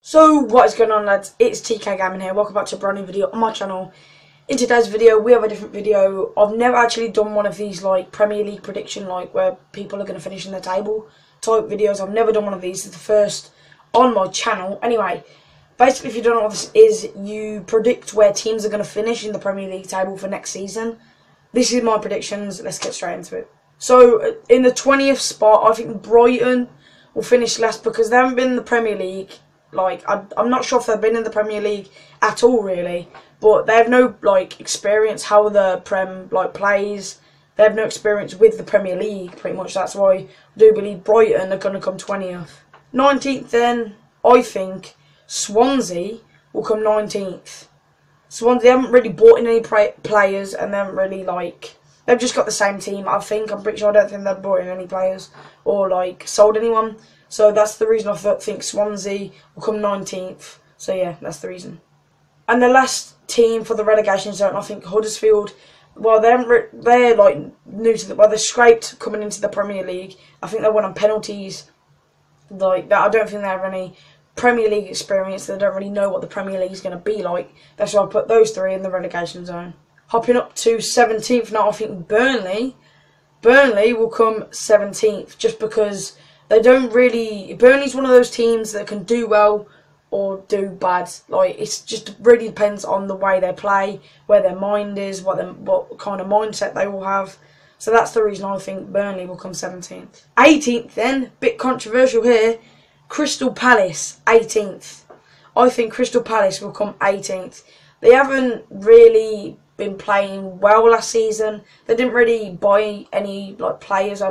So what is going on, lads? It's TK Gaming here. Welcome back to a brand new video on my channel. In today's video we have a different video. I've never actually done one of these like Premier League prediction, like where people are going to finish in the table type videos. I've never done one of these. It's the first on my channel. Anyway, basically if you don't know what this is, you predict where teams are going to finish in the Premier League table for next season. This is my predictions. Let's get straight into it. So in the 20th spot, I think Brighton will finish last because they haven't been in the Premier League. Like, I'm not sure if they've been in the Premier League at all, really. But they have no, like, experience how the Prem, like, plays. They have no experience with the Premier League, pretty much. That's why I do believe Brighton are going to come 20th. 19th, then, I think Swansea will come 19th. Swansea haven't really bought in any players, and they haven't really, like... They've just got the same team, I think. I'm pretty sure. I don't think they've brought in any players or, like, sold anyone. So that's the reason I think Swansea will come 19th. So yeah, that's the reason. And the last team for the relegation zone, I think Huddersfield. Well, they're like new to the. Well, they're scraped coming into the Premier League. I think they won on penalties. Like that, I don't think they have any Premier League experience. They don't really know what the Premier League is going to be like. That's why I put those three in the relegation zone. Hopping up to 17th now, I think Burnley will come 17th just because. They don't really... Burnley's one of those teams that can do well or do bad. Like, it just really depends on the way they play, where their mind is, what kind of mindset they will have. So that's the reason I think Burnley will come 17th. 18th then, bit controversial here, Crystal Palace, 18th. I think Crystal Palace will come 18th. They haven't really been playing well last season. They didn't really buy any like players. I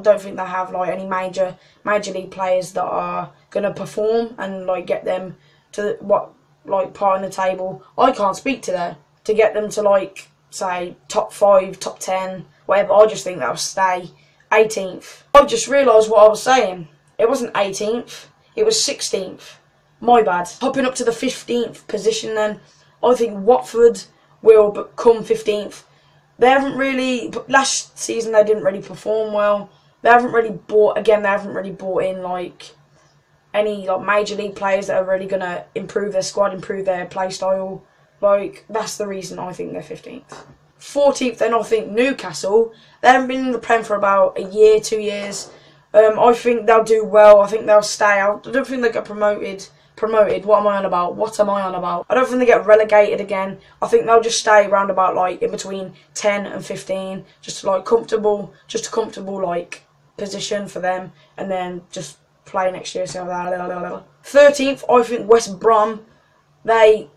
don't think they have like any major league players that are gonna perform and like get them to what like part in the table. I can't speak to that to get them to like say top 5, top 10, whatever. I just think they'll stay 18th. I just realised what I was saying. It wasn't 18th. It was 16th. My bad. Hopping up to the 15th position then. I think Watford will come 15th. They haven't really... Last season they didn't really perform well. They haven't really bought in like any like major league players that are really going to improve their squad, improve their play style. Like, that's the reason I think they're 15th. 14th then, I think Newcastle. They haven't been in the Prem for about a year, 2 years. I think they'll do well. I think they'll stay out. I don't think they'll get promoted. What am I on about? I don't think they get relegated again. I think they'll just stay around about like in between 10 and 15, just a comfortable like position for them, and then just play next year. So 13th, I think West Brom. They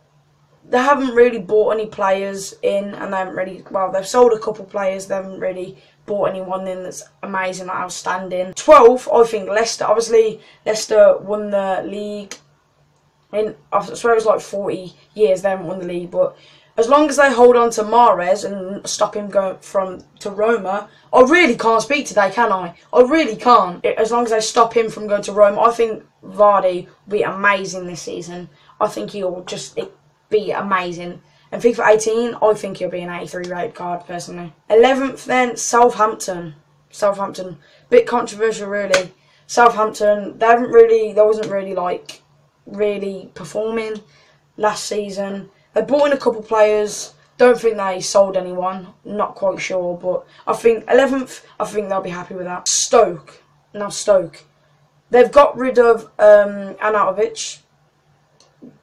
haven't really bought any players in, and they haven't really, well, they've sold a couple players. They haven't really bought anyone in that's amazing, or outstanding. 12th, I think Leicester. Obviously, Leicester won the league. I swear it was like 40 years they haven't won the league, but as long as they hold on to Mahrez and stop him going to Roma, I really can't speak today, can I? I really can't. As long as they stop him from going to Roma, I think Vardy will be amazing this season. I think he'll just be amazing. And FIFA 18, I think he'll be an 83 rated card, personally. 11th then, Southampton. Bit controversial, really. Southampton, they wasn't really like really performing last season. They brought in a couple players. Don't think they sold anyone. Not quite sure, but I think 11th. I think they'll be happy with that. Stoke. Now Stoke. They've got rid of Arnautovic.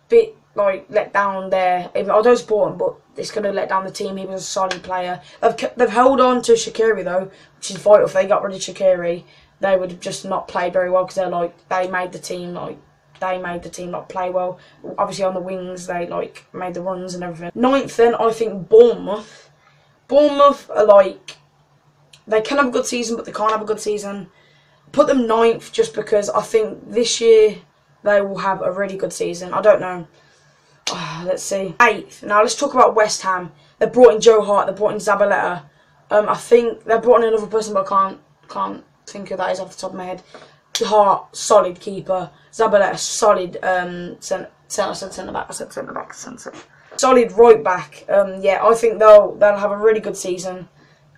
Bit like let down there. I don't support him, but it's going to let down the team. He was a solid player. They've held on to Shaqiri though, which is vital. If they got rid of Shaqiri, they would have just not played very well because they made the team not play well. Obviously on the wings they like made the runs and everything. 9th then, I think Bournemouth. Bournemouth are like, they can have a good season but they can't have a good season. Put them 9th just because I think this year they will have a really good season. I don't know. Let's see. 8th. Now let's talk about West Ham. They brought in Joe Hart. They brought in Zabaleta. I think they brought in another person but I can't think of that is off the top of my head. Hart, solid keeper. Zabaleta, solid centre back. Solid right back. Yeah, I think they'll have a really good season,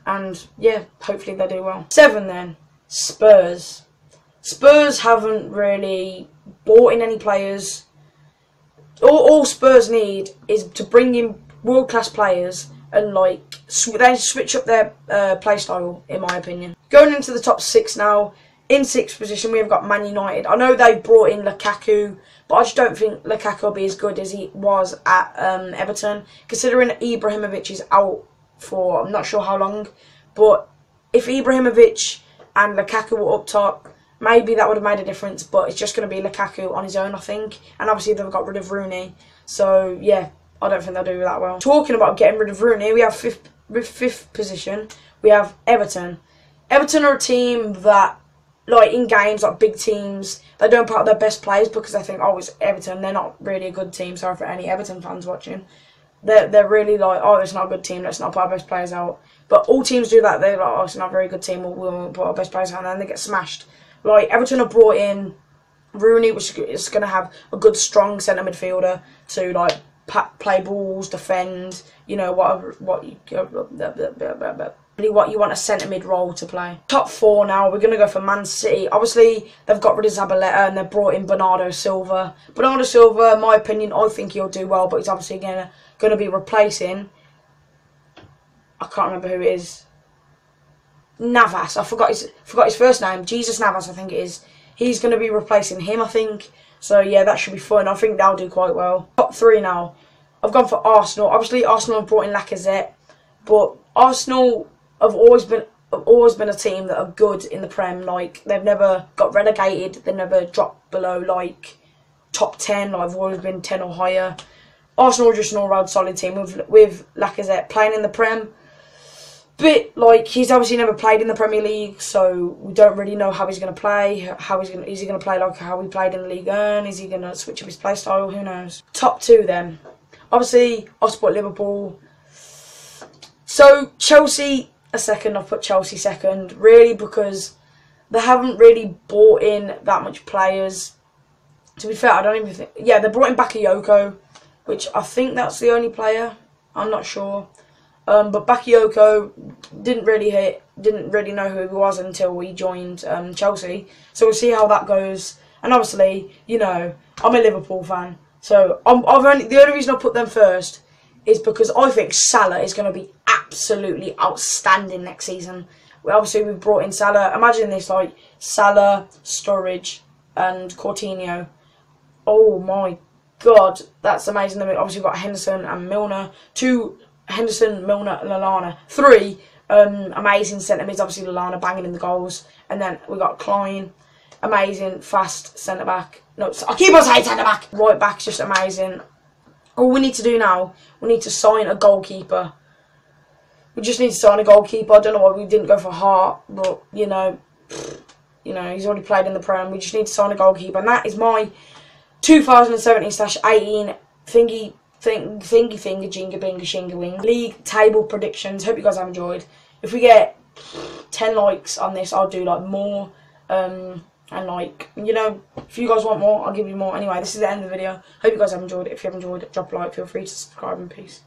and yeah, hopefully they do well. 7 then, Spurs. Spurs haven't really bought in any players. all Spurs need is to bring in world-class players and like then switch up their play style, in my opinion. Going into the top 6 now. In 6th position, we've got Man United. I know they brought in Lukaku, but I just don't think Lukaku will be as good as he was at Everton. Considering Ibrahimovic is out for I'm not sure how long, but if Ibrahimovic and Lukaku were up top, maybe that would have made a difference. But it's just going to be Lukaku on his own, I think. And obviously they've got rid of Rooney, so yeah, I don't think they'll do that well. Talking about getting rid of Rooney, we have 5th position. We have Everton. Everton are a team that, like in games, like big teams, they don't put out their best players because they think, oh, it's Everton. They're not really a good team. Sorry for any Everton fans watching. They're really like, oh, it's not a good team. Let's not put our best players out. But all teams do that. They're like, oh, it's not a very good team. We won't put our best players out, and then they get smashed. Like Everton have brought in Rooney, which is going to have a good, strong centre midfielder to like play balls, defend. You know what you want a centre mid role to play. Top 4 now, we're going to go for Man City. Obviously, they've got rid of Zabaleta and they've brought in Bernardo Silva. Bernardo Silva, in my opinion, I think he'll do well, but he's obviously going to be replacing, I can't remember who it is, Navas. I forgot his first name. Jesus Navas, I think it is. He's going to be replacing him, I think. So yeah, that should be fun. I think they'll do quite well. Top 3 now. I've gone for Arsenal. Obviously, Arsenal have brought in Lacazette, but Arsenal have always been a team that are good in the Prem. Like they've never got relegated. They've never dropped below like top 10. Like, they've always been 10 or higher. Arsenal are just an all-round solid team with Lacazette playing in the Prem. But like he's obviously never played in the Premier League, so we don't really know how he's going to play. Is he going to play like how he played in the Ligue 1? Is he going to switch up his play style? Who knows? Top 2 then. Obviously, I've put Liverpool. So Chelsea a second. I've put Chelsea second, really, because they haven't really brought in that much players. To be fair, I don't even think. Yeah, they brought in Bakayoko, which I think that's the only player. I'm not sure. But Bakayoko didn't really know who he was until we joined Chelsea. So we'll see how that goes. And obviously, you know, I'm a Liverpool fan, so the only reason I put them first is because I think Salah is going to be absolutely outstanding next season. We've brought in Salah. Imagine this, like Salah, Sturridge, and Coutinho. Oh my God, that's amazing. Then obviously we've got Henderson and Milner. 2. Henderson, Milner, and Lallana. 3 amazing centre mids. Obviously Lallana banging in the goals, and then we got Klein, amazing fast centre back. No, I keep on saying centre back. Right back's just amazing. All we need to do now, we need to sign a goalkeeper. We just need to sign a goalkeeper. I don't know why we didn't go for Hart, but you know, he's already played in the Prem. We just need to sign a goalkeeper, and that is my 2017/18 thingy jinga binga shinga wing league table predictions. Hope you guys have enjoyed. If we get 10 likes on this, I'll do like more. And like, you know, if you guys want more, I'll give you more. Anyway, this is the end of the video. Hope you guys have enjoyed it. If you have enjoyed it, drop a like. Feel free to subscribe, and peace.